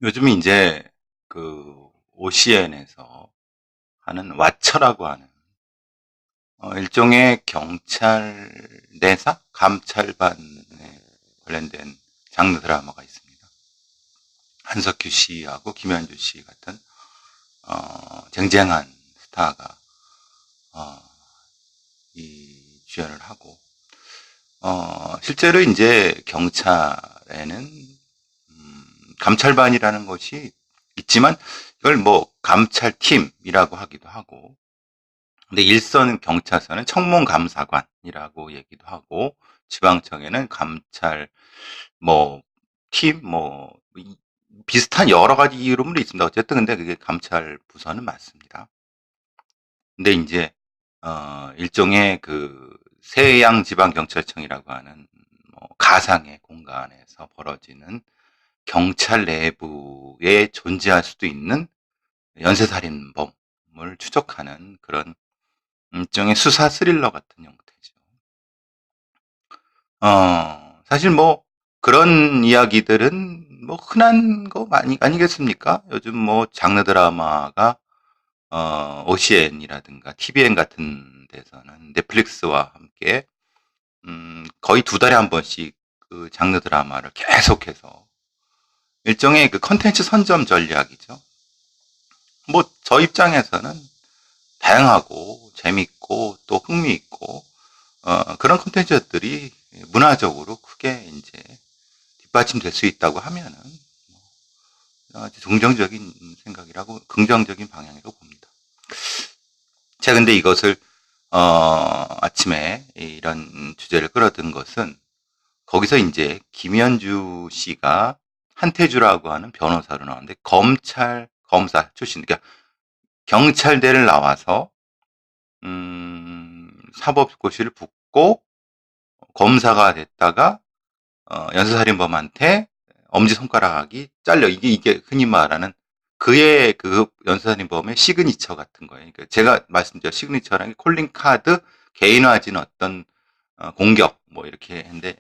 요즘 이제 그 OCN에서 하는 와처라고 하는 일종의 경찰 내사 감찰반에 관련된 장르 드라마가 있습니다. 한석규 씨하고 김현주 씨 같은 쟁쟁한 스타가 어, 이 주연을 하고 실제로 이제 경찰에는 감찰반이라는 것이 있지만 이걸 뭐 감찰팀이라고 하기도 하고, 근데 일선 경찰서는 청문감사관이라고 얘기도 하고, 지방청에는 감찰 뭐 팀 뭐 비슷한 여러 가지 이름으로 있습니다. 어쨌든 근데 그게 감찰 부서는 맞습니다. 근데 이제 일종의 그 세양 지방경찰청이라고 하는 가상의 공간에서 벌어지는 경찰 내부에 존재할 수도 있는 연쇄살인범을 추적하는 그런 일종의 수사 스릴러 같은 형태죠. 사실 뭐 그런 이야기들은 뭐 흔한 거 아니겠습니까? 요즘 뭐 장르 드라마가 OCN이라든가 TVN 같은 데서는 넷플릭스와 함께 거의 두 달에 한 번씩 그 장르 드라마를 계속해서 일종의 그 컨텐츠 선점 전략이죠. 뭐 저 입장에서는 다양하고 재밌고 또 흥미있고 그런 콘텐츠들이 문화적으로 크게 이제 뒷받침될 수 있다고 하면은 아주 긍정적인 생각이라고, 긍정적인 방향이라고 봅니다. 제가 근데 이것을 아침에 이런 주제를 끌어든 것은 거기서 이제 김현주 씨가 한태주라고 하는 변호사로 나왔는데 검사 출신, 그러니까 경찰대를 나와서 사법고시를 붙고 검사가 됐다가 연쇄살인범한테 엄지손가락이 잘려. 이게 흔히 말하는 그의 그 연쇄살인범의 시그니처 같은 거예요. 그러니까 제가 말씀드린 시그니처라는 게 콜링 카드, 개인화진 어떤 공격 뭐 이렇게 했는데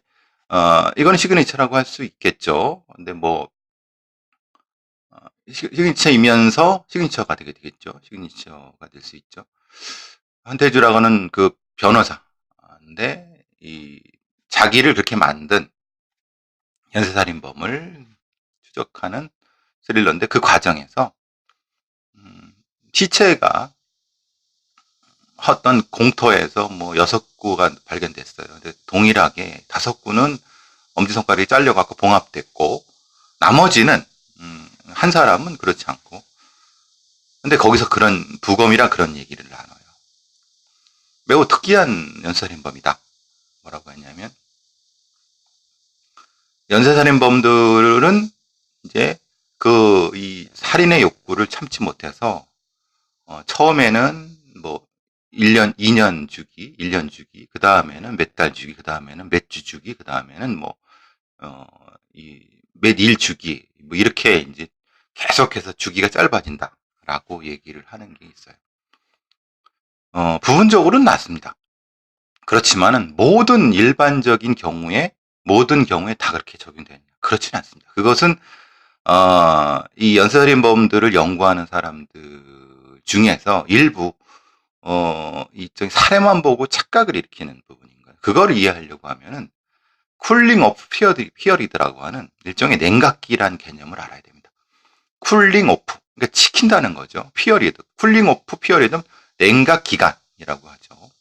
이거는 시그니처라고 할 수 있겠죠. 근데 뭐 시그니처이면서 시그니처가 되게 되겠죠. 시그니처가 될 수 있죠. 한태주라고는 그 변호사인데 이 자기를 그렇게 만든 연쇄살인범을 추적하는 스릴러인데, 그 과정에서 음, 시체가 어떤 공터에서 뭐 6구가 발견됐어요. 근데 동일하게 5구는 엄지손가락이 잘려갖고 봉합됐고, 나머지는 한 사람은 그렇지 않고. 근데 거기서 그런 부검이랑 그런 얘기를 나눠요. 매우 특이한 연쇄살인범이다. 뭐라고 했냐면, 연쇄살인범들은 이제 그 이 살인의 욕구를 참지 못해서 처음에는 뭐 1년, 2년 주기, 1년 주기, 그 다음에는 몇 달 주기, 그 다음에는 몇 주 주기, 그 다음에는 뭐, 몇 일 주기, 뭐 이렇게 이제 계속해서 주기가 짧아진다라고 얘기를 하는 게 있어요. 부분적으로는 낫습니다. 그렇지만은 모든 경우에 다 그렇게 적용되느냐? 그렇지는 않습니다. 그것은 이 연쇄살인범들을 연구하는 사람들 중에서 일부 일종의 사례만 보고 착각을 일으키는 부분인 거예요. 그걸 이해하려고 하면은 쿨링 오프 피어리드라고 하는 일종의 냉각기란 개념을 알아야 됩니다. 쿨링 오프, 그러니까 식힌다는 거죠. 피어리드, 쿨링 오프 피어리드, 냉각 기간이라고 하죠.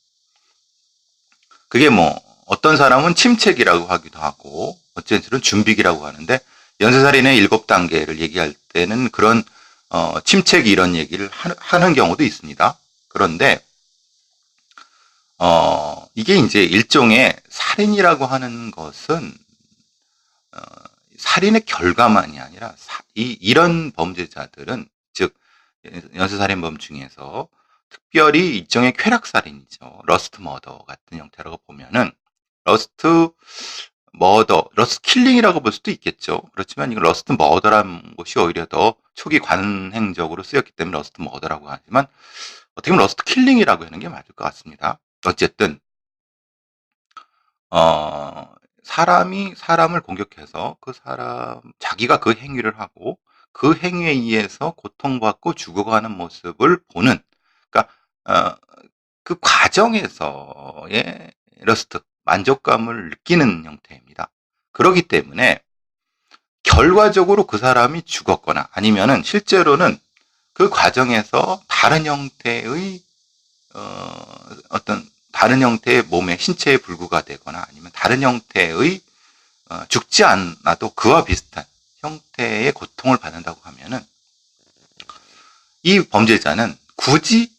그게 뭐 어떤 사람은 침체기라고 하기도 하고, 어쨌든 준비기라고 하는데, 연쇄살인의 7단계를 얘기할 때는 그런 침체기 이런 얘기를 하는 경우도 있습니다. 그런데 이게 이제 일종의 살인이라고 하는 것은 어, 살인의 결과만이 아니라 이런 범죄자들은, 즉 연쇄살인범 중에서 특별히 일종의 쾌락살인이죠. 러스트 머더 같은 형태라고 보면은 러스트 러스트 킬링이라고 볼 수도 있겠죠. 그렇지만 이건 러스트 머더라는 것이 오히려 더 초기 관행적으로 쓰였기 때문에 러스트 머더라고 하지만, 어떻게 보면 러스트 킬링이라고 하는 게 맞을 것 같습니다. 어쨌든 사람이 사람을 공격해서 그 사람 자기가 그 행위를 하고 그 행위에 의해서 고통받고 죽어가는 모습을 보는, 그러니까 그 과정에서의 러스트, 만족감을 느끼는 형태입니다. 그렇기 때문에 결과적으로 그 사람이 죽었거나 아니면은 실제로는 그 과정에서 다른 형태의 어떤 다른 형태의 몸의 신체에 불구가 되거나 아니면 다른 형태의 죽지 않아도 그와 비슷한 형태의 고통을 받는다고 하면은 이 범죄자는 굳이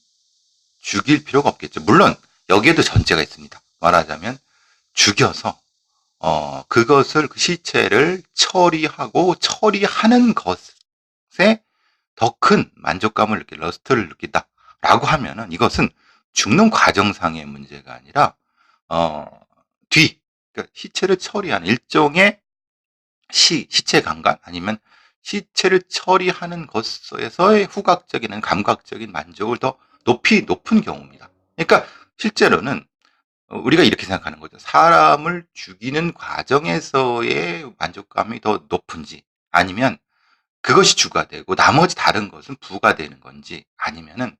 죽일 필요가 없겠죠. 물론 여기에도 전제가 있습니다. 말하자면 죽여서 그것을 그 시체를 처리하고 처리하는 것에 더 큰 만족감을 느끼, 러스트를 느낀다라고 하면은 이것은 죽는 과정상의 문제가 아니라 어, 그러니까 시체를 처리하는 일종의 시체 강간 아니면 시체를 처리하는 것에서의 후각적인 감각적인 만족을 더 높은 경우입니다. 그러니까 실제로는 우리가 이렇게 생각하는 거죠. 사람을 죽이는 과정에서의 만족감이 더 높은지 아니면 그것이 주가 되고 나머지 다른 것은 부가 되는 건지 아니면은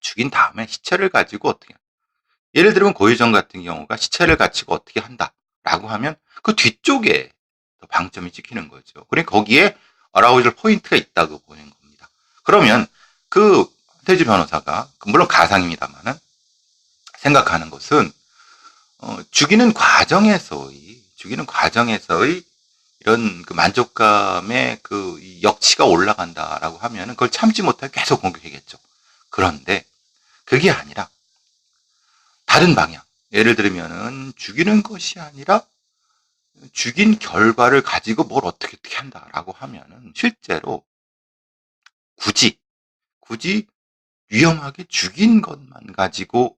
죽인 다음에 시체를 가지고 어떻게 예를 들면 고유정 같은 경우가 시체를 가지고 어떻게 한다라고 하면 그 뒤쪽에 방점이 찍히는 거죠. 그러니까 거기에 어라우절 포인트가 있다고 보는 겁니다. 그러면 그 태지 변호사가 물론 가상입니다만은 생각하는 것은 죽이는 과정에서의 이런 그 만족감의 그 역치가 올라간다라고 하면은 그걸 참지 못하고 계속 공격하겠죠. 그런데 그게 아니라 다른 방향. 예를 들면은 죽이는 것이 아니라 죽인 결과를 가지고 뭘 어떻게 한다라고 하면은 실제로 굳이 위험하게 죽인 것만 가지고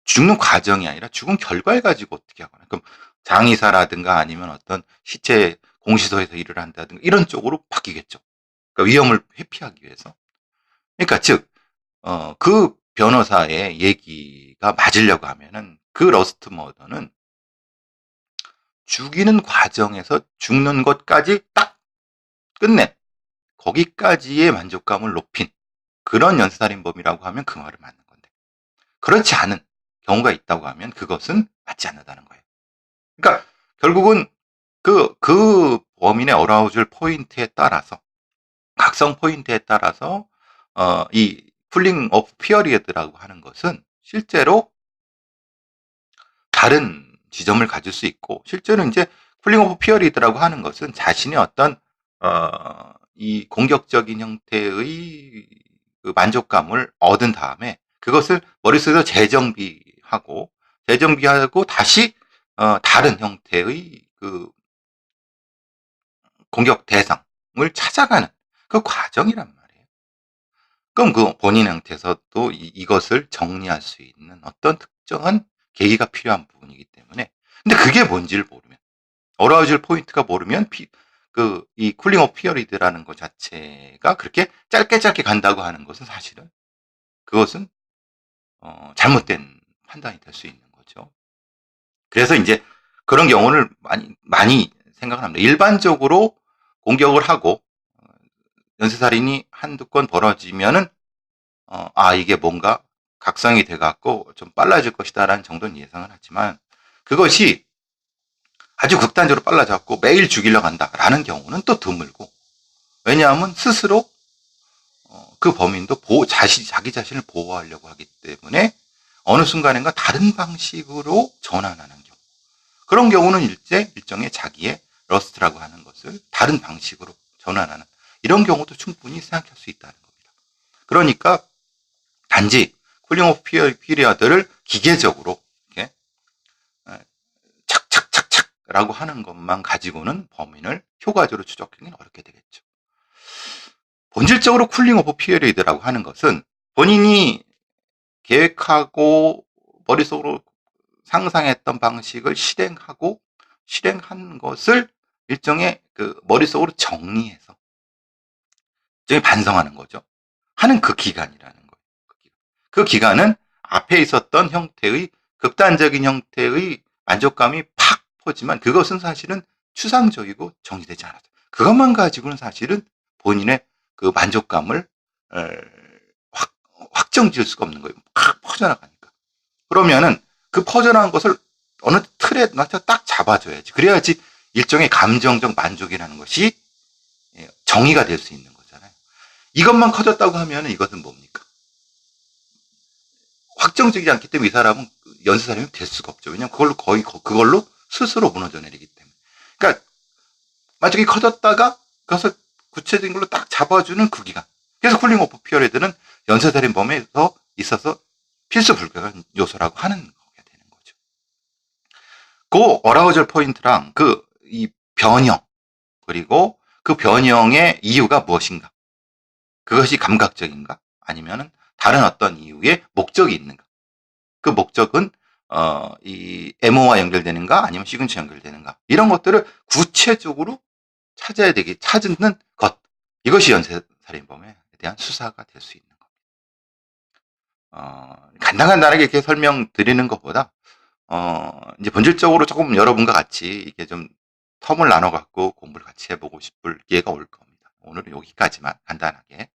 죽는 과정이 아니라 죽은 결과를 가지고 어떻게 하거나 그럼 장의사라든가 아니면 어떤 시체 공시소에서 일을 한다든가 이런 쪽으로 바뀌겠죠. 그러니까 위험을 회피하기 위해서. 그러니까 즉 그 변호사의 얘기가 맞으려고 하면은 그 러스트 머더는 죽이는 과정에서 죽는 것까지 딱 끝낸 거기까지의 만족감을 높인 그런 연쇄살인범이라고 하면 그 말은 맞는 건데 그렇지 않은 경우가 있다고 하면 그것은 맞지 않는다는 거예요. 그러니까 결국은 그 범인의 어라우즐 포인트에 따라서 각성 포인트에 따라서 이 쿨링 오프 피어리드라고 하는 것은 실제로 다른 지점을 가질 수 있고 실제로 이제 쿨링 오프 피어리드라고 하는 것은 자신의 어떤 이 공격적인 형태의 그 만족감을 얻은 다음에 그것을 머릿속에서 재정비하고 다시 다른 형태의 그 공격 대상을 찾아가는 그 과정이란 말이에요. 그럼 그 본인 형태에서도 이것을 정리할 수 있는 어떤 특정한 계기가 필요한 부분이기 때문에 근데 그게 뭔지를 모르면 어라우즐 포인트가 모르면 이 쿨링 오프 피어리드라는 것 자체가 그렇게 짧게 간다고 하는 것은 사실은 그것은 잘못된 판단이 될 수 있는 거죠. 그래서 이제 그런 경우를 많이 생각을 합니다. 일반적으로 공격을 하고 연쇄살인이 한두 건 벌어지면은 이게 뭔가 각성이 돼갖고 좀 빨라질 것이다라는 정도는 예상을 하지만 그것이 아주 극단적으로 빨라졌고 매일 죽이려고 한다라는 경우는 또 드물고 왜냐하면 스스로 그 범인도 자기 자신을 보호하려고 하기 때문에 어느 순간인가 다른 방식으로 전환하는 경우 그런 경우는 일종의 자기의 러스트라고 하는 것을 다른 방식으로 전환하는 이런 경우도 충분히 생각할 수 있다는 겁니다. 그러니까 단지 쿨링 오프 피리어드를 기계적으로 이렇게 착착착착라고 하는 것만 가지고는 범인을 효과적으로 추적하기는 어렵게 되겠죠. 본질적으로 쿨링 오프 피리어드라고 하는 것은 본인이 계획하고 머릿속으로 상상했던 방식을 실행한 것을 일종의 그 머릿속으로 정리해서 일종의 반성하는 거죠. 하는 그 기간이라는 거예요. 그 기간은 앞에 있었던 극단적인 형태의 만족감이 팍 퍼지만 그것은 사실은 추상적이고 정리되지 않았어요. 그것만 가지고는 사실은 본인의 그 만족감을 확 확정지을 수가 없는 거예요. 막 퍼져나가니까. 그러면은 그 퍼져나간 것을 어느 틀에 맞춰 딱 잡아줘야지. 그래야지 일종의 감정적 만족이라는 것이 정의가 될 수 있는 거잖아요. 이것만 커졌다고 하면 이것은 뭡니까? 확정적이지 않기 때문에 이 사람은 연쇄살인이 될 수가 없죠. 왜냐하면 그걸로 스스로 무너져 내리기 때문에. 그러니까 만족이 커졌다가 그것을 구체적인 걸로 딱 잡아주는 그 기간. 그래서 쿨링 오프 피어리드는 연쇄살인범에서 있어서 필수 불가한 요소라고 하는 거게 되는 거죠. 그 어라우절 포인트랑 이 변형, 그리고 그 변형의 이유가 무엇인가? 그것이 감각적인가? 아니면은 다른 어떤 이유의 목적이 있는가? 그 목적은 이 MO와 연결되는가? 아니면 시그니처 연결되는가? 이런 것들을 구체적으로 찾는 것. 이것이 연쇄살인범에 대한 수사가 될 수 있는 겁니다. 간단하게 이렇게 설명드리는 것보다 이제 본질적으로 조금 여러분과 같이 이렇게 좀 텀을 나눠 갖고 공부를 같이 해보고 싶을 기회가 올 겁니다. 오늘은 여기까지만 간단하게